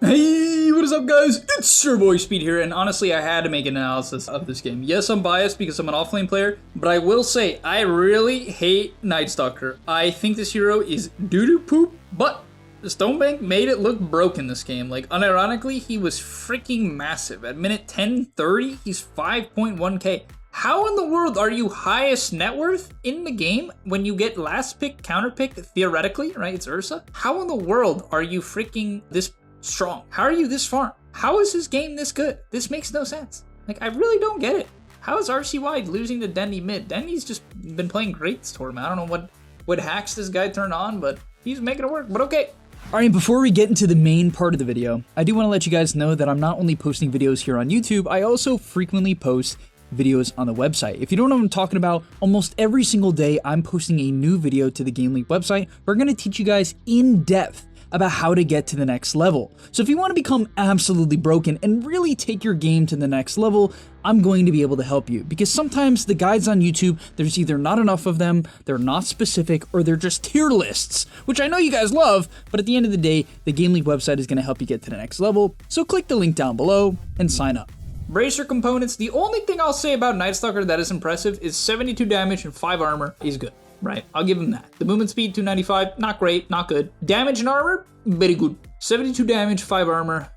Hey, what is up guys? It's your boy Speed here, and honestly I had to make an analysis of this game. Yes, I'm biased because I'm an offlane player, but I will say I really hate Nightstalker. I think this hero is doo-doo poop, but Stonebank made it look broken this game. Like, unironically, he was freaking massive. At minute 10:30, he's 5.1k. How in the world are you highest net worth in the game when you get last pick, counter pick, theoretically, right? It's Ursa. How in the world are you freaking this strong? How are you this farm? How is his game this good? This makes no sense. Like, I really don't get it. How is RCY losing to Dendy mid? Dendy's just been playing great this tournament. I don't know what hacks this guy turned on, but he's making it work, but okay. Alright, before we get into the main part of the video, I do want to let you guys know that I'm not only posting videos here on YouTube, I also frequently post videos on the website. If you don't know what I'm talking about, almost every single day I'm posting a new video to the gameleap website. We're going to teach you guys in depth about how to get to the next level. So if you want to become absolutely broken and really take your game to the next level, I'm going to be able to help you, because sometimes the guides on YouTube, there's either not enough of them, they're not specific, or they're just tier lists, which I know you guys love, but at the end of the day, the gameleap website is going to help you get to the next level. So click the link down below and sign up. Bracer components, the only thing I'll say about Nightstalker that is impressive is 72 damage and 5 armor is good. Right, I'll give him that. The movement speed, 295, not great, not good. Damage and armor, very good. 72 damage, 5 armor,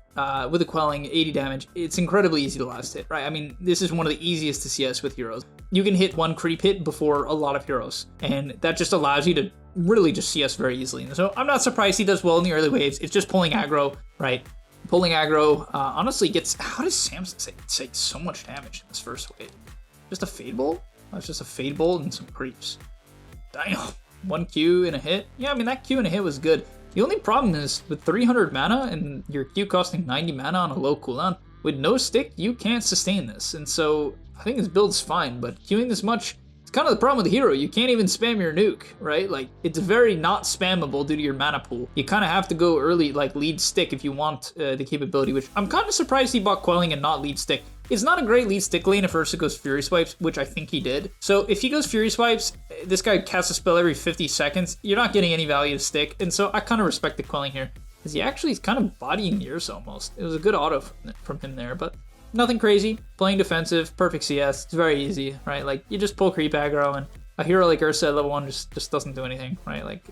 with a quelling, 80 damage. It's incredibly easy to last hit, right? I mean, this is one of the easiest to CS with heroes. You can hit one creep hit before a lot of heroes, and that just allows you to really just CS very easily. So I'm not surprised he does well in the early waves. It's just pulling aggro, right? Pulling aggro, honestly gets, how does Samson take so much damage in this first wave? Just a fade bolt? That's just a fade bolt and some creeps. Damn, 1 Q and a hit. Yeah, I mean, that Q and a hit was good. The only problem is with 300 mana and your Q costing 90 mana on a low cooldown, with no stick, you can't sustain this. And so I think his build's fine, but Qing this much, it's kind of the problem with the hero. You can't even spam your nuke, right? Like, it's very not spammable due to your mana pool. You kind of have to go early, like lead stick if you want the capability, which I'm kind of surprised he bought quelling and not lead stick. It's not a great lead stick lane if Ursa goes Fury Swipes, which I think he did. So if he goes Fury Swipes, this guy casts a spell every 50 seconds. You're not getting any value to stick, and so I kind of respect the quelling here, because he actually is kind of bodying Ursa almost. It was a good auto from him there, but nothing crazy. Playing defensive, perfect CS. It's very easy, right? Like, you just pull creep aggro, and a hero like Ursa at level 1 just doesn't do anything, right? Like,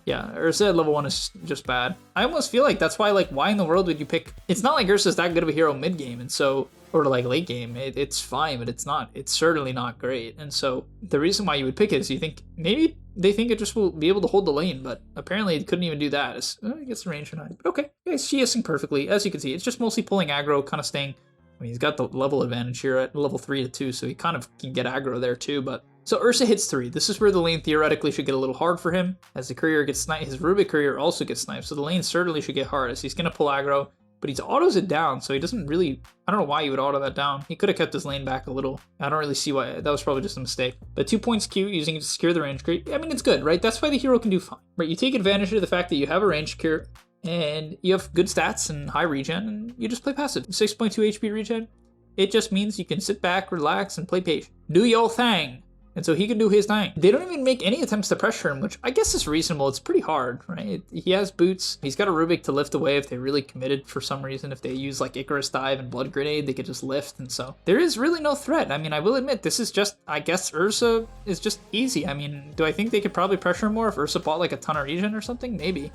yeah, Ursa at level 1 is just bad. I almost feel like that's why, like, why in the world would you pick... It's not like Ursa's that good of a hero mid-game, and so... or like late game, it's fine, but it's certainly not great. And so the reason why you would pick it is you think maybe they think it just will be able to hold the lane, but apparently it couldn't even do that. It gets the range tonight, but okay. Yeah, he's CSing perfectly. As you can see, it's just mostly pulling aggro, kind of staying. I mean, he's got the level advantage here at level 3 to 2, so he kind of can get aggro there too. But so Ursa hits 3. This is where the lane theoretically should get a little hard for him, as the courier gets sniped. His Rubik courier also gets sniped, so the lane certainly should get hard as he's gonna pull aggro. But he autos it down, so he doesn't really... I don't know why he would auto that down. He could have kept his lane back a little. I don't really see why. That was probably just a mistake. But 2 points Q, using it to secure the range creep. I mean, it's good, right? That's why the hero can do fine. Right, you take advantage of the fact that you have a range secure, and you have good stats and high regen, and you just play passive. 6.2 HP regen. It just means you can sit back, relax, and play patient. Do your thing. And so he can do his thing. They don't even make any attempts to pressure him, which I guess is reasonable. It's pretty hard, right? He has boots. He's got a Rubik to lift away if they really committed for some reason. If they use like Icarus Dive and Blood Grenade, they could just lift. And so there is really no threat. I mean, I will admit, this is just, I guess Ursa is just easy. I mean, do I think they could probably pressure him more if Ursa bought like a ton of regen or something? Maybe.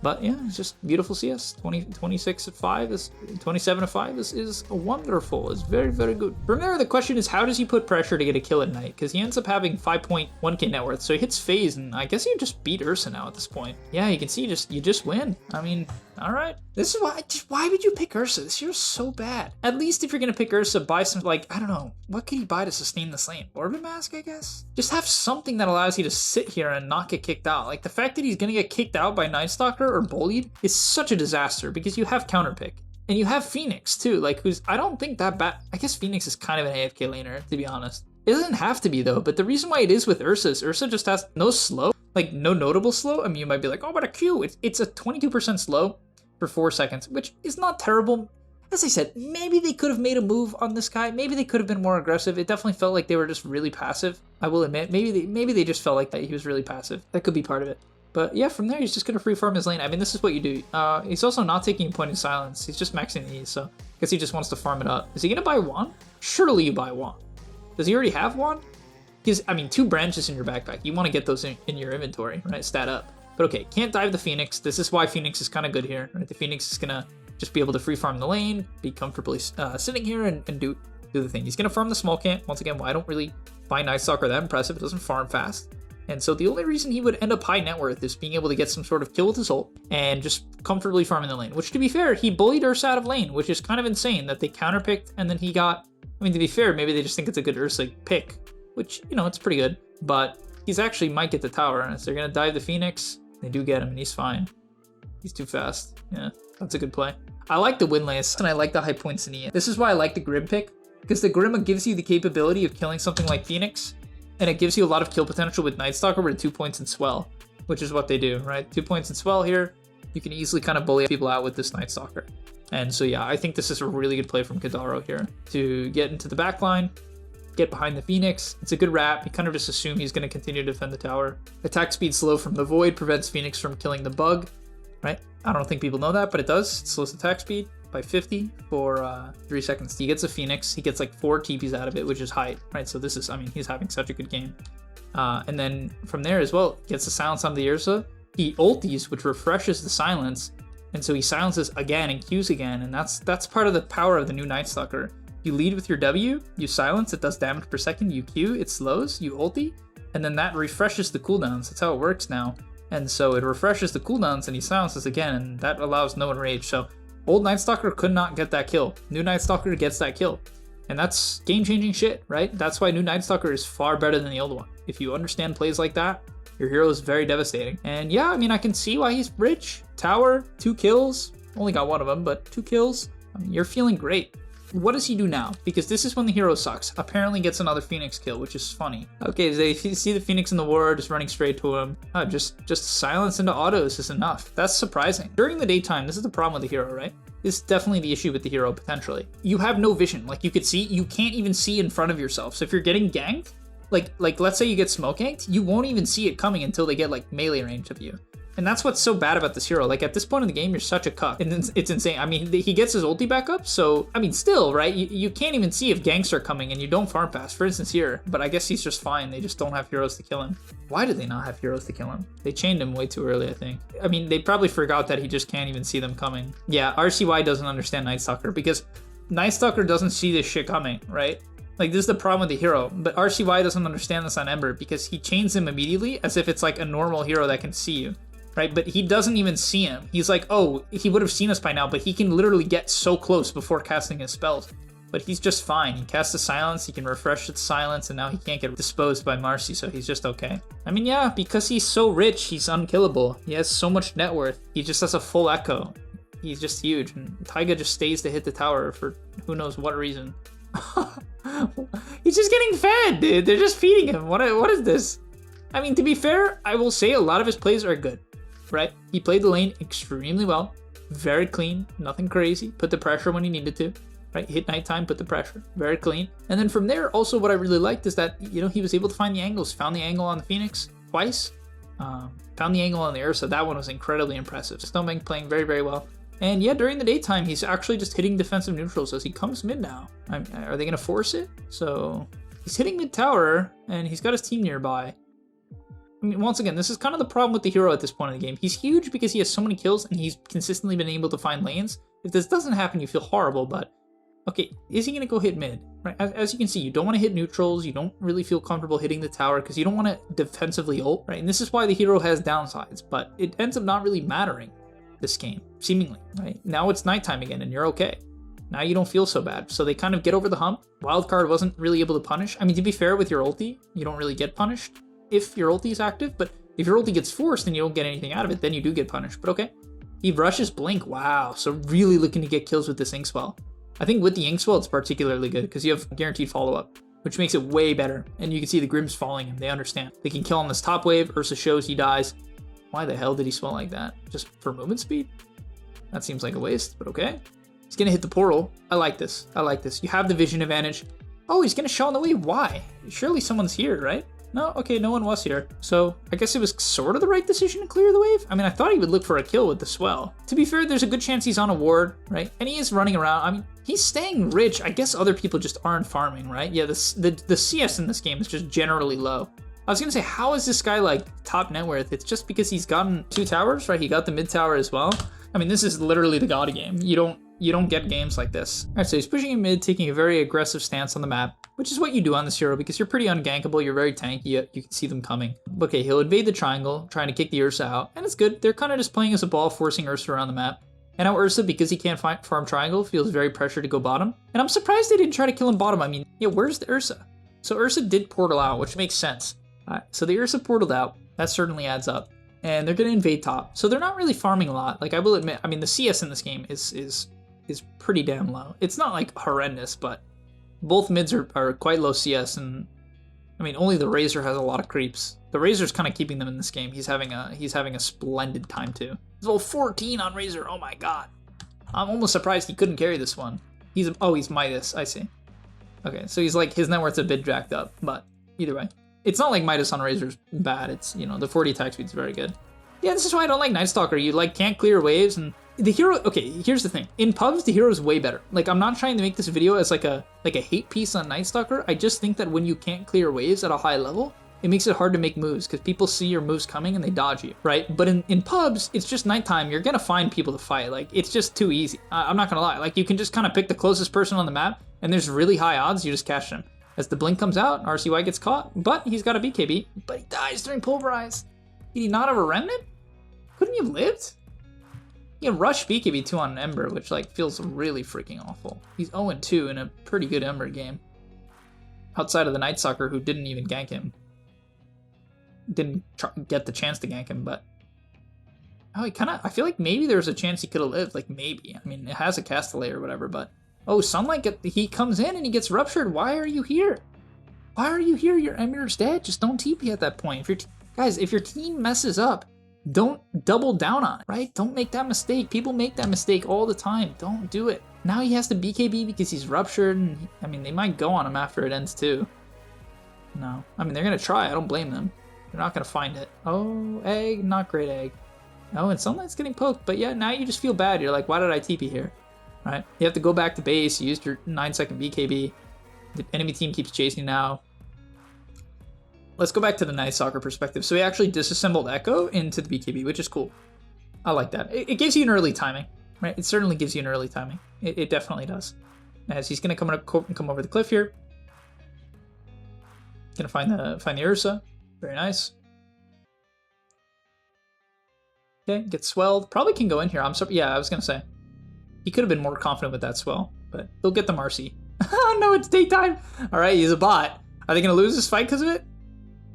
But yeah, it's just beautiful CS. 26 at 5 is 27 at 5 is wonderful. It's very, very good. From there, the question is, how does he put pressure to get a kill at night? Because he ends up having 5.1k net worth, so he hits phase, and I guess you just beat Ursa now at this point. Yeah, you can see you just win. I mean, all right. This is why would you pick Ursa? This hero's so bad. At least if you're gonna pick Ursa, buy some, like, I don't know, what could he buy to sustain this lane? Orbit Mask, I guess? Just have something that allows you to sit here and not get kicked out. Like, the fact that he's gonna get kicked out by Nightstalker or bullied is such a disaster, because you have counterpick. And you have Phoenix too, like, who's, I don't think that bad. I guess Phoenix is kind of an AFK laner, to be honest. It doesn't have to be though, but the reason why it is with Ursa is Ursa just has no slow, like no notable slow. I mean, you might be like, oh, but a Q, it's a 22% slow for 4 seconds, which is not terrible. As I said, maybe they could have made a move on this guy. Maybe they could have been more aggressive. It definitely felt like they were just really passive. I will admit, maybe they just felt like that he was really passive. That could be part of it. But yeah, from there, he's just going to free farm his lane. I mean, this is what you do. He's also not taking a point in silence. He's just maxing the E, so I guess he just wants to farm it up. Is he going to buy one? Surely you buy one. Does he already have one? Because, I mean, 2 branches in your backpack. You want to get those in your inventory, right? Stat up. But okay, can't dive the Phoenix. This is why Phoenix is kind of good here, right? The Phoenix is going to just be able to free farm the lane, be comfortably sitting here and do the thing. He's going to farm the small camp. Once again, why I don't really find Nightstalker that impressive. It doesn't farm fast. And so the only reason he would end up high net worth is being able to get some sort of kill with his ult and just comfortably farming the lane, which to be fair, he bullied Ursa out of lane, which is kind of insane that they counterpicked and then he got, I mean, to be fair, maybe they just think it's a good Ursa pick, which, you know, it's pretty good, but he's actually might get the tower, and so they're going to dive the Phoenix. They do get him, and he's fine. He's too fast. Yeah, that's a good play. I like the windlass, and I like the high points in E. This is why I like the Grim pick, because the Grim gives you the capability of killing something like Phoenix, and it gives you a lot of kill potential with Nightstalker with 2 points in Swell, which is what they do, right? 2 points in Swell here. You can easily kind of bully people out with this Nightstalker. And so yeah, I think this is a really good play from Kadaro here to get into the back line, get behind the Phoenix. It's a good wrap. You kind of just assume he's going to continue to defend the tower. Attack speed slow from the Void prevents Phoenix from killing the bug, right? I don't think people know that, but it does. It slows attack speed by 50 for 3 seconds. He gets a Phoenix. He gets like 4 TPs out of it, which is height, right? So this is, I mean, he's having such a good game. And then from there as well, gets the silence on the Ursa. He ulties, which refreshes the silence. And so he silences again and Qs again. And that's part of the power of the new Nightstalker. You lead with your W, you silence, it does damage per second, you Q, it slows, you ulti, and then that refreshes the cooldowns. That's how it works now. And so it refreshes the cooldowns and he silences again, and that allows no enrage. So old Nightstalker could not get that kill. New Nightstalker gets that kill. And that's game-changing shit, right? That's why new Nightstalker is far better than the old one. If you understand plays like that, your hero is very devastating. And yeah, I mean, I can see why he's rich. Tower, 2 kills. Only got 1 of them, but 2 kills. I mean, you're feeling great. What does he do now? Because this is when the hero sucks. Apparently gets another Phoenix kill, which is funny. Okay, they see the Phoenix in the ward, just running straight to him. Just silence into autos is enough. That's surprising. During the daytime, this is the problem with the hero, right? This is definitely the issue with the hero, potentially. You have no vision. Like, you could see, you can't even see in front of yourself. So if you're getting ganked, like let's say you get smoke ganked, you won't even see it coming until they get like melee range of you. And that's what's so bad about this hero. Like, at this point in the game, you're such a cuck. And it's insane. I mean, he gets his ulti back up, so, I mean, still, right? You can't even see if ganks are coming and you don't farm fast. For instance, here. But I guess he's just fine. They just don't have heroes to kill him. Why do they not have heroes to kill him? They chained him way too early, I think. I mean, they probably forgot that he just can't even see them coming. Yeah, RCY doesn't understand Nightstalker because Nightstalker doesn't see this shit coming, right? Like, this is the problem with the hero, but RCY doesn't understand this on Ember because he chains him immediately as if it's like a normal hero that can see you. Right, but he doesn't even see him. He's like, oh, he would have seen us by now, but he can literally get so close before casting his spells. But he's just fine. He casts the silence, he can refresh its silence, and now he can't get disposed by Marcy, so he's just okay. I mean, yeah, because he's so rich, he's unkillable. He has so much net worth. He just has a full echo. He's just huge, and Taiga just stays to hit the tower for who knows what reason. He's just getting fed, dude. They're just feeding him. What is this? I mean, to be fair, I will say a lot of his plays are good. Right? He played the lane extremely well. Very clean. Nothing crazy. Put the pressure when he needed to. Right? Hit nighttime, put the pressure. Very clean. And then from there, also what I really liked is that, you know, he was able to find the angles. Found the angle on the Phoenix twice. Found the angle on the Ursa. That one was incredibly impressive. Snowbank playing very, very well. And yeah, during the daytime, he's actually just hitting defensive neutrals as he comes mid now. Are they going to force it? So he's hitting mid tower, and he's got his team nearby. I mean, once again, this is kind of the problem with the hero at this point in the game. He's huge because he has so many kills and he's consistently been able to find lanes. If this doesn't happen, you feel horrible, but okay, is he going to go hit mid? Right? As you can see, you don't want to hit neutrals. You don't really feel comfortable hitting the tower because you don't want to defensively ult, right? And this is why the hero has downsides, but it ends up not really mattering this game, seemingly, right? Now it's nighttime again and you're okay. Now you don't feel so bad. So they kind of get over the hump. Wildcard wasn't really able to punish. I mean, to be fair with your ulti, you don't really get punished if your ulti is active, but if your ulti gets forced and you don't get anything out of it, then you do get punished, but okay. He rushes Blink, wow, so really looking to get kills with this Inkswell. I think with the Inkswell, it's particularly good because you have guaranteed follow-up, which makes it way better, and you can see the Grimm's following him, they understand. They can kill on this top wave, Ursa shows he dies. Why the hell did he swell like that? Just for movement speed? That seems like a waste, but okay. He's gonna hit the portal. I like this, I like this. You have the vision advantage. Oh, he's gonna show on the wave, why? Surely someone's here, right? No, okay, no one was here. So I guess it was sort of the right decision to clear the wave. I mean, I thought he would look for a kill with the swell. To be fair, there's a good chance he's on a ward, right? And he is running around. I mean, he's staying rich. I guess other people just aren't farming, right? Yeah, the CS in this game is just generally low. I was gonna say, how is this guy like top net worth? It's just because he's gotten 2 towers, right? He got the mid tower as well. I mean, this is literally the God game. You don't get games like this. All right, so he's pushing in mid, taking a very aggressive stance on the map, which is what you do on this hero because you're pretty ungankable, you're very tanky, you can see them coming. Okay, he'll invade the triangle, trying to kick the Ursa out, and it's good. They're kind of just playing as a ball, forcing Ursa around the map. And now Ursa, because he can't farm triangle, feels very pressured to go bottom. And I'm surprised they didn't try to kill him bottom. I mean, yeah, where's the Ursa? So Ursa did portal out, which makes sense. All right, so the Ursa portaled out. That certainly adds up. And they're going to invade top. So they're not really farming a lot. Like, I will admit, I mean, the CS in this game is pretty damn low. It's not, like, horrendous, but both mids are quite low CS. And, I mean, only the Razor has a lot of creeps. The Razor's kind of keeping them in this game. He's having a splendid time, too. He's level 14 on Razor. Oh, my God. I'm almost surprised he couldn't carry this one. He's Midas. I see. Okay, so he's, like, his net worth's a bit jacked up. But either way. It's not like Midas on Razor's bad. It's, you know, the 40 attack speed's very good. Yeah, this is why I don't like Nightstalker. You, like, can't clear waves, and the hero, okay, here's the thing. In pubs, the hero's way better. Like, I'm not trying to make this video as, like a hate piece on Nightstalker. I just think that when you can't clear waves at a high level, it makes it hard to make moves, because people see your moves coming and they dodge you, right? But in pubs, it's just nighttime. You're gonna find people to fight. Like, it's just too easy. I'm not gonna lie. Like, you can just kind of pick the closest person on the map, and there's really high odds you just catch them. As the blink comes out, RCY gets caught, but he's got a BKB. But he dies during Pulverize. Did he not have a Remnant? Couldn't he have lived? He had Rush BKB 2 on Ember, which like feels really freaking awful. He's 0-2 in a pretty good Ember game. Outside of the Nightstalker, who didn't even gank him. Didn't get the chance to gank him, but... Oh, I feel like maybe there's a chance he could have lived, like maybe. I mean, it has a Castellet or whatever, but... Oh, Sunlight, he comes in and he gets ruptured. Why are you here? Why are you here? Your Emir's dead. Just don't TP at that point. Guys, if your team messes up, don't double down on it, right? Don't make that mistake. People make that mistake all the time. Don't do it. Now he has to BKB because he's ruptured, and I mean, they might go on him after it ends too. No. I mean, they're going to try. I don't blame them. They're not going to find it. Oh, egg. Not great egg. Oh, and Sunlight's getting poked, but yeah, now you just feel bad. You're like, why did I TP here? Right? You have to go back to base. You used your 9-second BKB. The enemy team keeps chasing now. Let's go back to the Nightstalker perspective. So he actually disassembled Echo into the BKB, which is cool. I like that. It gives you an early timing, right? It certainly gives you an early timing. It definitely does. As he's going to come over the cliff here. Going to find the Ursa. Very nice. Okay, gets swelled. Probably can go in here. Yeah, I was going to say. He could have been more confident with that swell, but they'll get the Marcy. Oh no, it's daytime. All right, he's a bot. Are they going to lose this fight because of it?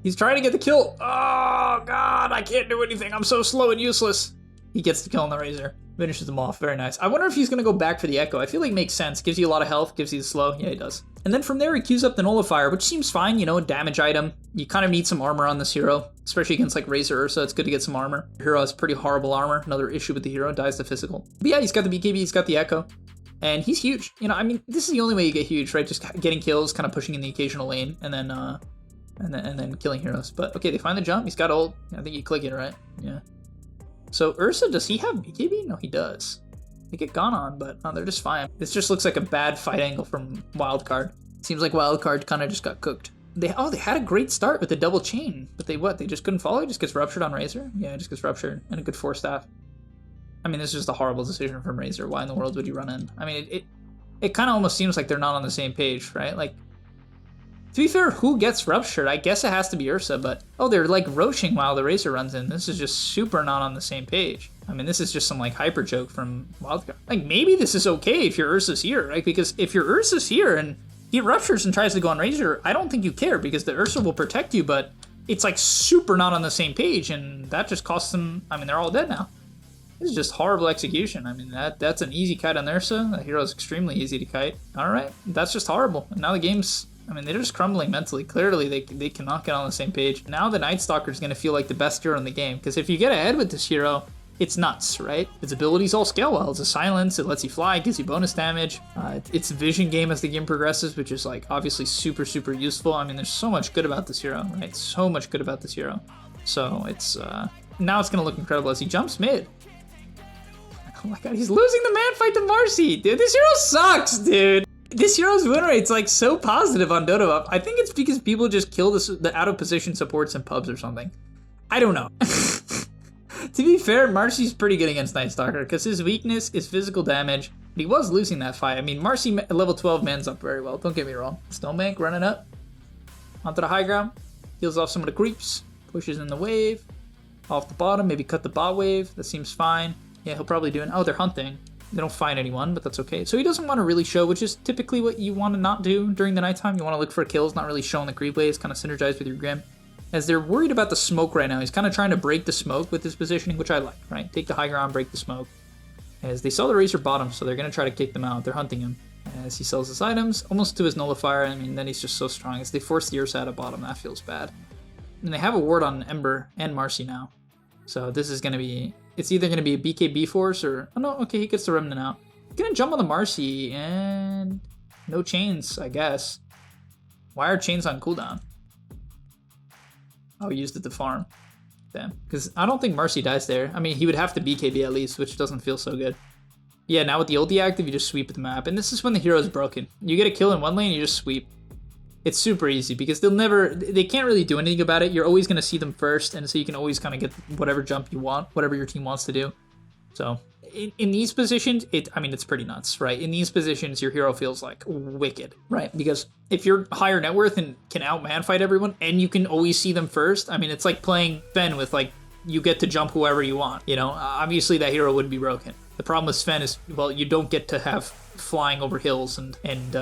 He's trying to get the kill. Oh god, I can't do anything. I'm so slow and useless. He gets the kill on the Razor. Finishes them off. Very nice. I wonder if he's going to go back for the Echo. I feel like it makes sense. Gives you a lot of health. Gives you the slow. Yeah, he does. And then from there, he queues up the Nullifier, which seems fine. You know, a damage item. You kind of need some armor on this hero, especially against like Razor Ursa. It's good to get some armor. The hero has pretty horrible armor. Another issue with the hero. Dies to physical. But yeah, he's got the BKB. He's got the Echo. And he's huge. You know, I mean, this is the only way you get huge, right? Just getting kills, kind of pushing in the occasional lane, and then killing heroes. But okay, they find the jump. He's got ult. I think you click it, right? Yeah. So Ursa, does he have BKB? No, he does. They get gone on, but no, they're just fine. This just looks like a bad fight angle from Wildcard. Seems like Wildcard kind of just got cooked. They had a great start with the double chain, but they just couldn't follow. It just gets ruptured on Razor. Yeah, it just gets ruptured, and a good 4-staff. I mean, this is just a horrible decision from Razor. Why in the world would you run in? I mean, it kind of almost seems like they're not on the same page, right? Like, to be fair, who gets ruptured? I guess it has to be Ursa, but... Oh, they're like roaching while the Razor runs in. This is just super not on the same page. I mean, this is just some like hyper joke from Wildcard. Like, maybe this is okay if your Ursa's here, right? Because if your Ursa's here and he ruptures and tries to go on Razor, I don't think you care because the Ursa will protect you, but it's like super not on the same page, and that just costs them... I mean, they're all dead now. This is just horrible execution. I mean, that's an easy kite on the Ursa. The hero is extremely easy to kite. All right, that's just horrible. And now the game's... I mean, they're just crumbling mentally. Clearly, they cannot get on the same page. Now the Nightstalker is going to feel like the best hero in the game. Because if you get ahead with this hero, it's nuts, right? Its abilities all scale well. It's a silence, it lets you fly, it gives you bonus damage. It's a vision game as the game progresses, which is like obviously super, super useful. I mean, there's so much good about this hero, right? So much good about this hero. So it's, now it's gonna look incredible as he jumps mid. Oh my god, he's losing the man fight to Marcy. Dude, this hero sucks, dude. This hero's win rate's like so positive on Dota. I think it's because people just kill the out of position supports in pubs or something. I don't know. To be fair, Marcy's pretty good against Nightstalker because his weakness is physical damage. But he was losing that fight. I mean, Marcy at level 12 mans up very well. Don't get me wrong. Stonebank running up onto the high ground. Heals off some of the creeps. Pushes in the wave. Off the bottom. Maybe cut the bot wave. That seems fine. Yeah, he'll probably do it. Oh, they're hunting. They don't find anyone, but that's okay. So he doesn't want to really show, which is typically what you want to not do during the nighttime. You want to look for kills, not really showing the creep waves, kind of synergize with your Grim. As they're worried about the smoke right now, he's kind of trying to break the smoke with his positioning, which I like, right? Take the high ground, break the smoke. As they sell the Razor bottom, so they're going to try to kick them out. They're hunting him. As he sells his items, almost to his nullifier. I mean, then he's just so strong. As they force the Ursa out of bottom, that feels bad. And they have a ward on Ember and Marcy now. So this is going to be... It's either going to be a BKB force or... Oh no, okay, he gets the Remnant out. He's going to jump on the Marcy and... No chains, I guess. Why are chains on cooldown? Oh, he used it to farm. Damn. Because I don't think Marcy dies there. I mean, he would have to BKB at least, which doesn't feel so good. Yeah, now with the ulti active, you just sweep the map. And this is when the hero is broken. You get a kill in one lane, you just sweep. It's super easy because they can't really do anything about it. You're always going to see them first, and so you can always kind of get whatever jump you want, whatever your team wants to do. So in these positions, it's pretty nuts, right? In these positions, your hero feels like wicked, right? Because if you're higher net worth and can out man fight everyone, and you can always see them first, I mean, it's like playing Fen with like, you get to jump whoever you want, you know? Obviously, that hero would be broken. The problem with Sven is, well, you don't get to have flying over hills and and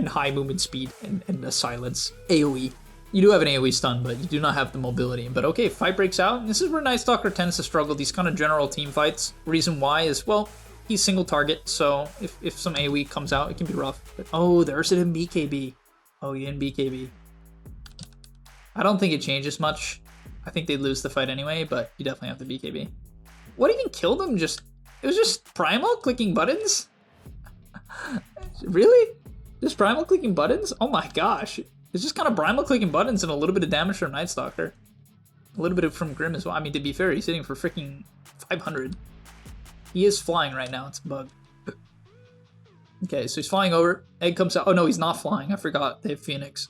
high movement speed and a silence AoE. You do have an AoE stun, but you do not have the mobility. But okay, fight breaks out. And this is where Nightstalker tends to struggle, these kind of general team fights. Reason why is, well, he's single target, so if some AoE comes out, it can be rough. But, oh, the Ursa didn't BKB. Oh, he didn't BKB. I don't think it changes much. I think they'd lose the fight anyway, but you definitely have the BKB. What even killed him? It was just Primal clicking buttons? Really? Just Primal clicking buttons? Oh my gosh. It's just kind of Primal clicking buttons and a little bit of damage from Nightstalker. A little bit of from Grim as well. I mean, to be fair, he's hitting for freaking 500. He is flying right now. It's a bug. Okay, so he's flying over. Egg comes out. Oh no, he's not flying. I forgot. They have Phoenix.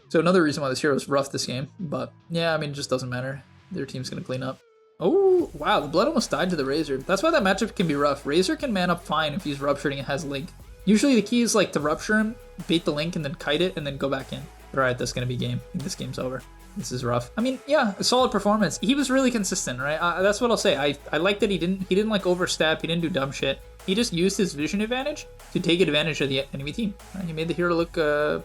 So another reason why this hero is rough this game. But yeah, I mean, it just doesn't matter. Their team's going to clean up. Oh, wow, the blood almost died to the Razor. That's why that matchup can be rough. Razor can man up fine if he's rupturing and has Link. Usually the key is like to rupture him, bait the Link, and then kite it, and then go back in. But alright, that's going to be game. I think this game's over. This is rough. I mean, yeah, a solid performance. He was really consistent, right? That's what I'll say. I like that he didn't like overstep, he didn't do dumb shit. He just used his vision advantage to take advantage of the enemy team. Right? He made the hero look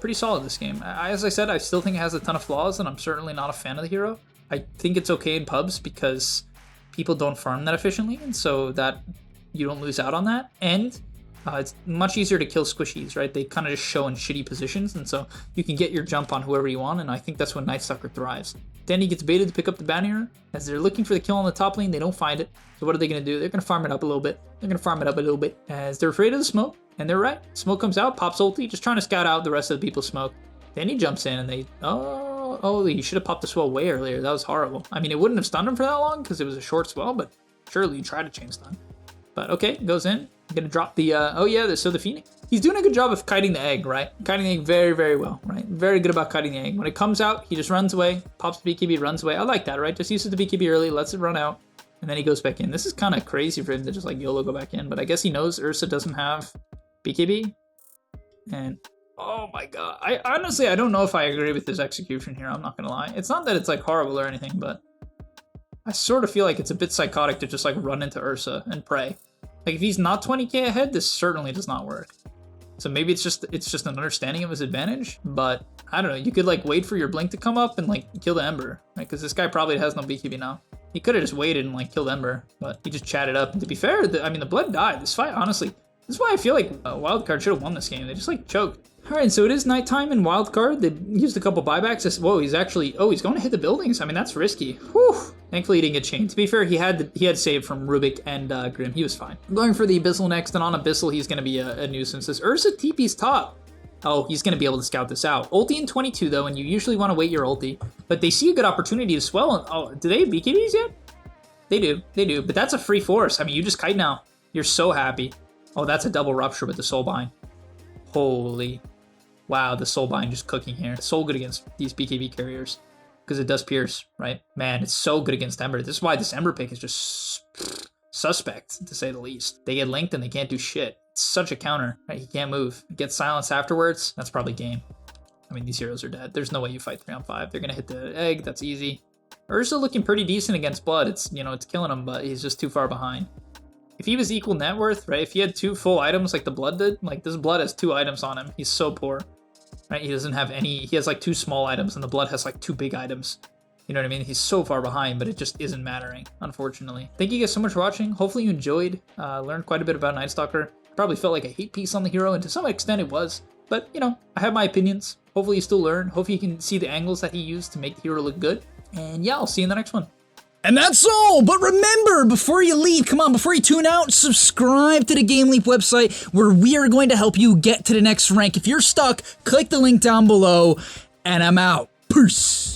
pretty solid this game. As I said, I still think it has a ton of flaws, and I'm certainly not a fan of the hero. I think it's okay in pubs because people don't farm that efficiently, and so that you don't lose out on that. And it's much easier to kill squishies, right? They kind of just show in shitty positions, and so you can get your jump on whoever you want, and I think that's when Nightstalker thrives. Then he gets baited to pick up the banner. As they're looking for the kill on the top lane, they don't find it. So what are they going to do? They're going to farm it up a little bit. As they're afraid of the smoke, and they're right. Smoke comes out, pops ulti, just trying to scout out the rest of the people's smoke. Then he jumps in, and they... Oh, he should have popped the swell way earlier. That was horrible. I mean, it wouldn't have stunned him for that long because it was a short swell, but surely you try to chain stun. But okay, goes in. I'm gonna drop the, so the Phoenix. He's doing a good job of kiting the egg, right? Kiting the egg very, very well, right? Very good about kiting the egg. When it comes out, he just runs away, pops the BKB, runs away. I like that, right? Just uses the BKB early, lets it run out, and then he goes back in. This is kind of crazy for him to just like YOLO go back in, but I guess he knows Ursa doesn't have BKB. And oh my god. I honestly don't know if I agree with his execution here, I'm not gonna lie. It's not that it's like horrible or anything, but I sort of feel like it's a bit psychotic to just like run into Ursa and pray. Like if he's not 20k ahead, this certainly does not work. So maybe it's just an understanding of his advantage, but I don't know. You could like wait for your blink to come up and like kill the Ember, right? Because this guy probably has no BKB now. He could have just waited and like killed Ember, but he just chatted up. And to be fair, the blood died. This fight, honestly, this is why I feel like Wildcard should have won this game. They just like choked. All right, so it is nighttime in Wildcard. They used a couple buybacks. Whoa, he's going to hit the buildings. I mean, that's risky. Whew. Thankfully, he didn't get chained. To be fair, he had save from Rubik and Grim. He was fine. Going for the Abyssal next, and on Abyssal, he's going to be a nuisance. This Ursa TP's top. Oh, he's going to be able to scout this out. Ulti in 22, though, and you usually want to wait your ulti. But they see a good opportunity as well. Oh, do they have BKBs yet? They do. But that's a free force. I mean, you just kite now. You're so happy. Oh, that's a double rupture with the Soulbind. Holy. Wow, the Soulbind just cooking here. So good against these BKB carriers. Because it does pierce, right? Man, it's so good against Ember. This is why this Ember pick is just suspect, to say the least. They get linked and they can't do shit. It's such a counter, right? He can't move. Gets silenced afterwards. That's probably game. I mean, these heroes are dead. There's no way you fight 3-on-5. They're going to hit the egg. That's easy. Ursa looking pretty decent against Blood. It's, you know, it's killing him, but he's just too far behind. If he was equal net worth, right? If he had 2 full items like the Blood did, like this Blood has 2 items on him. He's so poor. Right, he doesn't have any, he has like 2 small items and the Blood has like 2 big items. You know what I mean? He's so far behind, but it just isn't mattering, unfortunately. Thank you guys so much for watching. Hopefully you enjoyed, learned quite a bit about Nightstalker. Probably felt like a hate piece on the hero, and to some extent it was. But, you know, I have my opinions. Hopefully you still learn. Hopefully you can see the angles that he used to make the hero look good. And yeah, I'll see you in the next one. And that's all, but remember, before you leave, come on, before you tune out, subscribe to the GameLeap website where we are going to help you get to the next rank. If you're stuck, click the link down below, and I'm out. Peace.